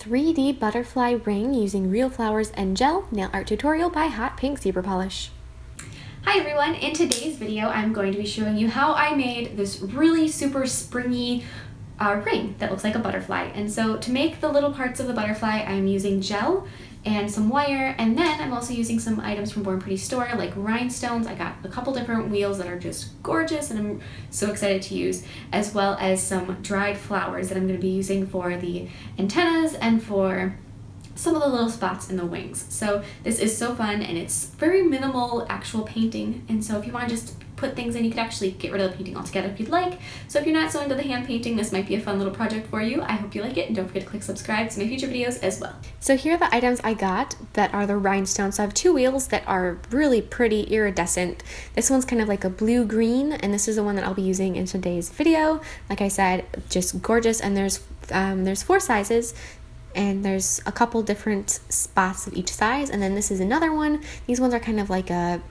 3D butterfly ring using real flowers and gel nail art tutorial by Hotpinkzebrapolish. Hi everyone, in today's video I'm going to be showing you how I made this really super springy ring that looks like a butterfly. And so to make the little parts of the butterfly I'm using gel and some wire, and then I'm also using some items from Born Pretty store like rhinestones. I got a couple different wheels that are just gorgeous and I'm so excited to use, as well as some dried flowers that I'm going to be using for the antennas and for some of the little spots in the wings. So this is so fun and it's very minimal actual painting, and so if you want to just put things in, you could actually get rid of the painting altogether if you'd like. So if you're not so into the hand painting, this might be a fun little project for you. I hope you like it, and don't forget to click subscribe to my future videos as well. So here are the items I got that are the rhinestones. So I have two wheels that are really pretty iridescent. This one's kind of like a blue-green, and this is the one that I'll be using in today's video. Like I said, just gorgeous, and there's 4 sizes. And there's a couple different spots of each size, and then this is another one. These ones are kind of like a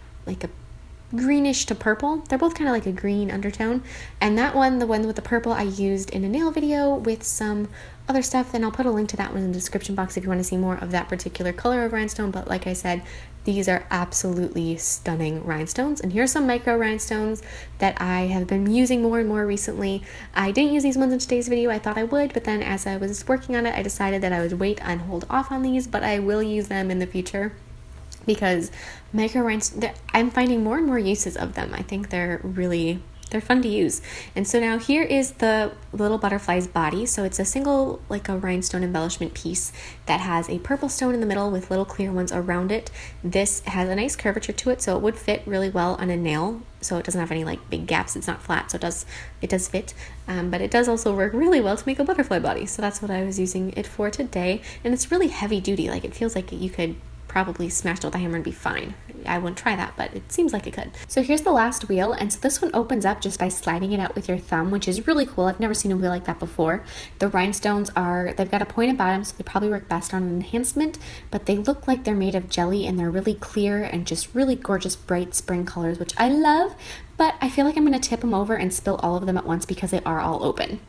greenish to purple. They're both kind of like a green undertone. And that one, the one with the purple, I used in a nail video with some other stuff, and I'll put a link to that one in the description box if you want to see more of that particular color of rhinestone. But like I said, these are absolutely stunning rhinestones. And here's some micro rhinestones that I have been using more and more recently. I didn't use these ones in today's video. I thought I would, but then as I was working on it, I decided that I would wait and hold off on these, but I will use them in the future because micro rhinestones, I'm finding more and more uses of them. I think they're fun to use. And so now here is the little butterfly's body. So it's a single, like a rhinestone embellishment piece that has a purple stone in the middle with little clear ones around it. This has a nice curvature to it, so it would fit really well on a nail. So it doesn't have any like big gaps. It's not flat, so it does fit. But it does also work really well to make a butterfly body. So that's what I was using it for today. And it's really heavy duty. Like, it feels like you could probably smash it with a hammer and be fine. I wouldn't try that, but it seems like it could. So here's the last wheel, and so this one opens up just by sliding it out with your thumb, which is really cool. I've never seen a wheel like that before. The rhinestones they've got a pointed bottom, so they probably work best on an enhancement, but they look like they're made of jelly, and they're really clear and just really gorgeous bright spring colors, which I love, but I feel like I'm going to tip them over and spill all of them at once because they are all open.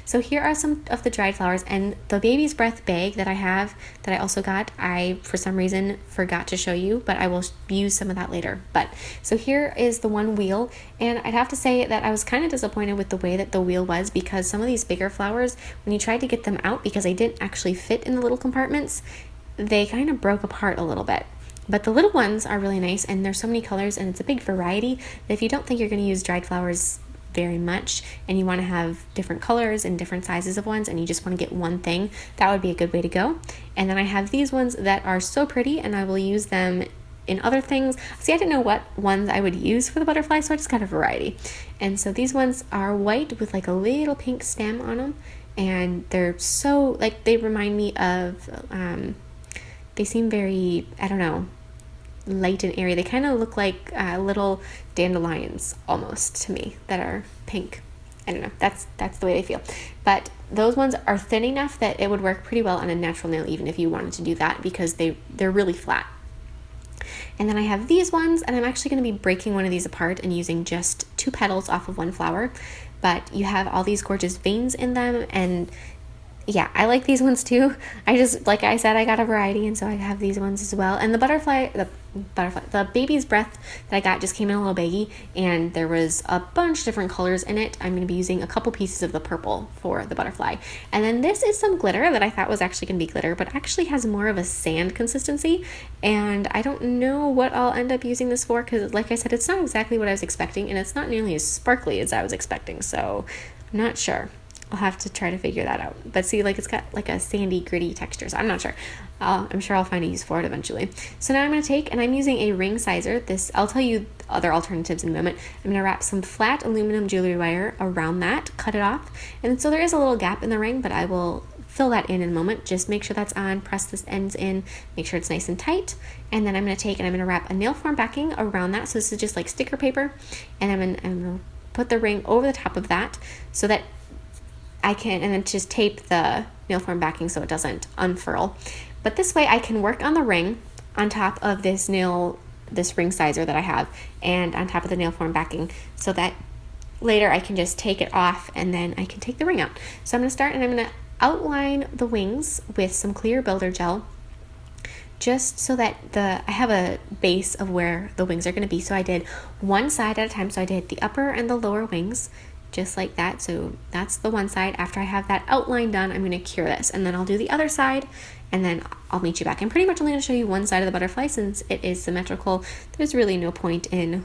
So here are some of the dried flowers, and the baby's breath bag that I have that I also got, I for some reason forgot to show you, but I will use some of that later. But so here is the one wheel, and I'd have to say that I was kind of disappointed with the way that the wheel was, because some of these bigger flowers, when you tried to get them out, because they didn't actually fit in the little compartments, they kind of broke apart a little bit. But the little ones are really nice, and there's so many colors, and it's a big variety that if you don't think you're going to use dried flowers very much and you want to have different colors and different sizes of ones and you just want to get one thing, that would be a good way to go. And then I have these ones that are so pretty, and I will use them in other things. See, I didn't know what ones I would use for the butterfly, so I just got a variety. And so these ones are white with like a little pink stem on them, and they're so, like, they remind me of they seem very, I don't know, light and airy. They kind of look like little dandelions almost to me that are pink. I don't know, that's the way they feel. But those ones are thin enough that it would work pretty well on a natural nail, even if you wanted to do that, because they're really flat. And then I have these ones, and I'm actually going to be breaking one of these apart and using just 2 petals off of one flower. But you have all these gorgeous veins in them, and yeah, I like these ones too. Like I said, I got a variety, and so I have these ones as well. And the baby's breath that I got just came in a little baggie, and there was a bunch of different colors in it. I'm going to be using a couple pieces of the purple for the butterfly. And then this is some glitter that I thought was actually going to be glitter, but actually has more of a sand consistency. And I don't know what I'll end up using this for, because like I said, it's not exactly what I was expecting, and it's not nearly as sparkly as I was expecting. So I'm not sure. I'll have to try to figure that out. But see, like, it's got like a sandy, gritty texture, so I'm not sure. I'm sure I'll find a use for it eventually. So now I'm going to take, and I'm using a ring sizer. I'll tell you other alternatives in a moment. I'm going to wrap some flat aluminum jewelry wire around that, cut it off. And so there is a little gap in the ring, but I will fill that in a moment. Just make sure that's on, press this ends in, make sure it's nice and tight. And then I'm going to take, and I'm going to wrap a nail form backing around that. So this is just like sticker paper. And I'm going to put the ring over the top of that so that and then just tape the nail form backing so it doesn't unfurl. But this way I can work on the ring on top of this ring sizer that I have, and on top of the nail form backing, so that later I can just take it off and then I can take the ring out. So I'm going to start, and I'm going to outline the wings with some clear builder gel, just so that I have a base of where the wings are going to be. So I did one side at a time. So I did the upper and the lower wings, just like that. So that's the one side. After I have that outline done, I'm going to cure this, and then I'll do the other side, and then I'll meet you back. I'm pretty much only going to show you one side of the butterfly since it is symmetrical. There's really no point in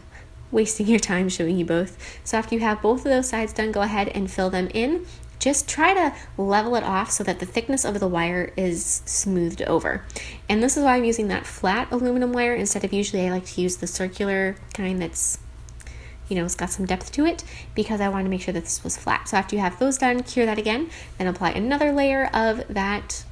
wasting your time showing you both. So after you have both of those sides done, go ahead and fill them in. Just try to level it off so that the thickness of the wire is smoothed over. And this is why I'm using that flat aluminum wire instead of, usually I like to use the circular kind that's, you know, it's got some depth to it, because I want to make sure that this was flat. So after you have those done, cure that again, then apply another layer of that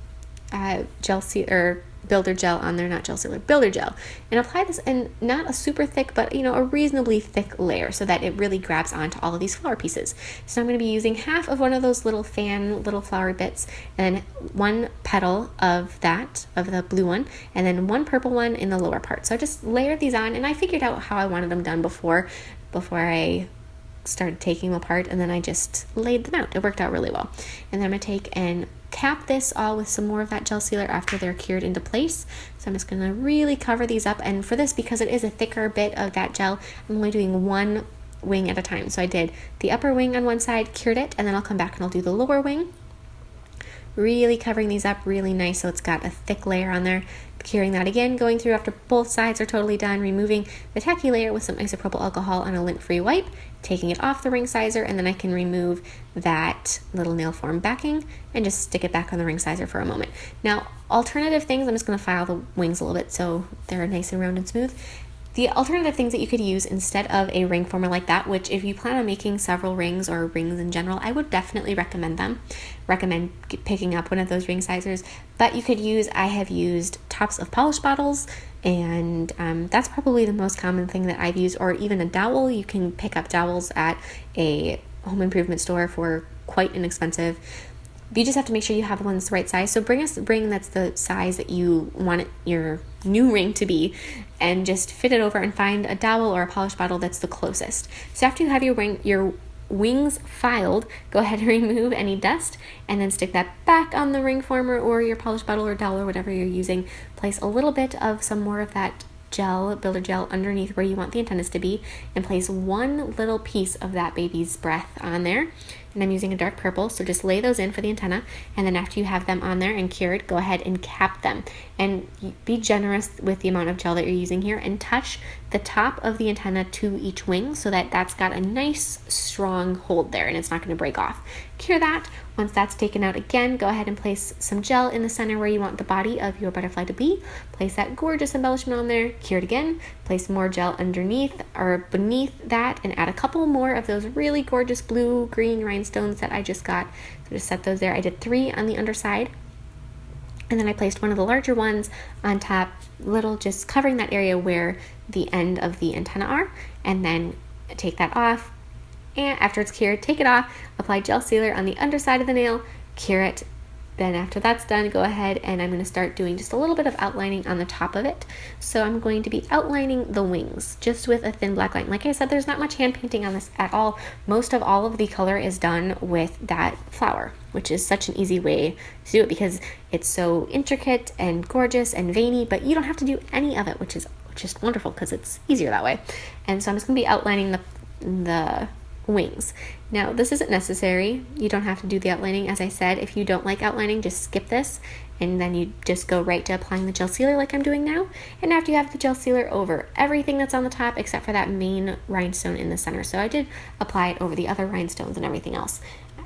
gel seal or builder gel on there, not gel sealer, builder gel, and apply this in not a super thick, but you know, a reasonably thick layer so that it really grabs onto all of these flower pieces. So I'm going to be using half of one of those little flower bits, and then one petal of the blue one, and then one purple one in the lower part. So I just layered these on, and I figured out how I wanted them done before I started taking them apart, and then I just laid them out. It worked out really well. And then I'm going to take and cap this all with some more of that gel sealer after they're cured into place. So I'm just going to really cover these up, and for this, because it is a thicker bit of that gel, I'm only doing one wing at a time. So I did the upper wing on one side, cured it, and then I'll come back and I'll do the lower wing, really covering these up really nice so it's got a thick layer on there. Curing that again, going through after both sides are totally done, removing the tacky layer with some isopropyl alcohol on a lint-free wipe, taking it off the ring sizer, and then I can remove that little nail form backing and just stick it back on the ring sizer for a moment. Now, alternative things, I'm just going to file the wings a little bit so they're nice and round and smooth. The alternative things that you could use instead of a ring former like that, which if you plan on making several rings or rings in general, I would definitely recommend picking up one of those ring sizers. But you could use, I have used tops of polish bottles, and that's probably the most common thing that I've used, or even a dowel. You can pick up dowels at a home improvement store for quite inexpensive. You just have to make sure you have one that's the right size. So bring a ring that's the size that you want your new ring to be, and just fit it over and find a dowel or a polish bottle that's the closest. So after you have your wings filed, go ahead and remove any dust, and then stick that back on the ring former or your polish bottle or dowel or whatever you're using. Place a little bit of some more of that builder gel underneath where you want the antennas to be, and place one little piece of that baby's breath on there. And I'm using a dark purple, so just lay those in for the antenna, and then after you have them on there and cured, go ahead and cap them. And be generous with the amount of gel that you're using here, and touch the top of the antenna to each wing so that that's got a nice strong hold there and it's not going to break off. Cure that. Once that's taken out, again, go ahead and place some gel in the center where you want the body of your butterfly to be. Place that gorgeous embellishment on there, cure it again, place more gel underneath or beneath that, and add a couple more of those really gorgeous blue-green rhinestones that I just got. So just set those there. I did 3 on the underside, and then I placed one of the larger ones on top, just covering that area where the end of the antenna are, and then take that off. And after it's cured, take it off, apply gel sealer on the underside of the nail, cure it. Then after that's done, go ahead and I'm going to start doing just a little bit of outlining on the top of it. So I'm going to be outlining the wings just with a thin black line. Like I said, there's not much hand painting on this at all. Most of all of the color is done with that flower, which is such an easy way to do it because it's so intricate and gorgeous and veiny, but you don't have to do any of it, which is just wonderful because it's easier that way. And so I'm just going to be outlining the wings. Now, this isn't necessary. You don't have to do the outlining. As I said, if you don't like outlining, just skip this, and then you just go right to applying the gel sealer like I'm doing now. And after you have the gel sealer over everything that's on the top except for that main rhinestone in the center. So I did apply it over the other rhinestones and everything else.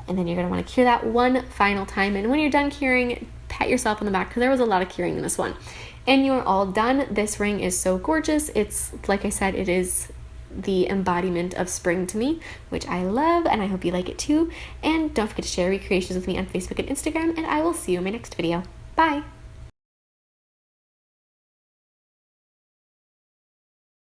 And then you're going to want to cure that one final time. And when you're done curing, pat yourself on the back because there was a lot of curing in this one. And you're all done. This ring is so gorgeous. It's, like I said, it is the embodiment of spring to me, which I love, and I hope you like it too. And don't forget to share recreations with me on Facebook and Instagram, and I will see you in my next video. Bye!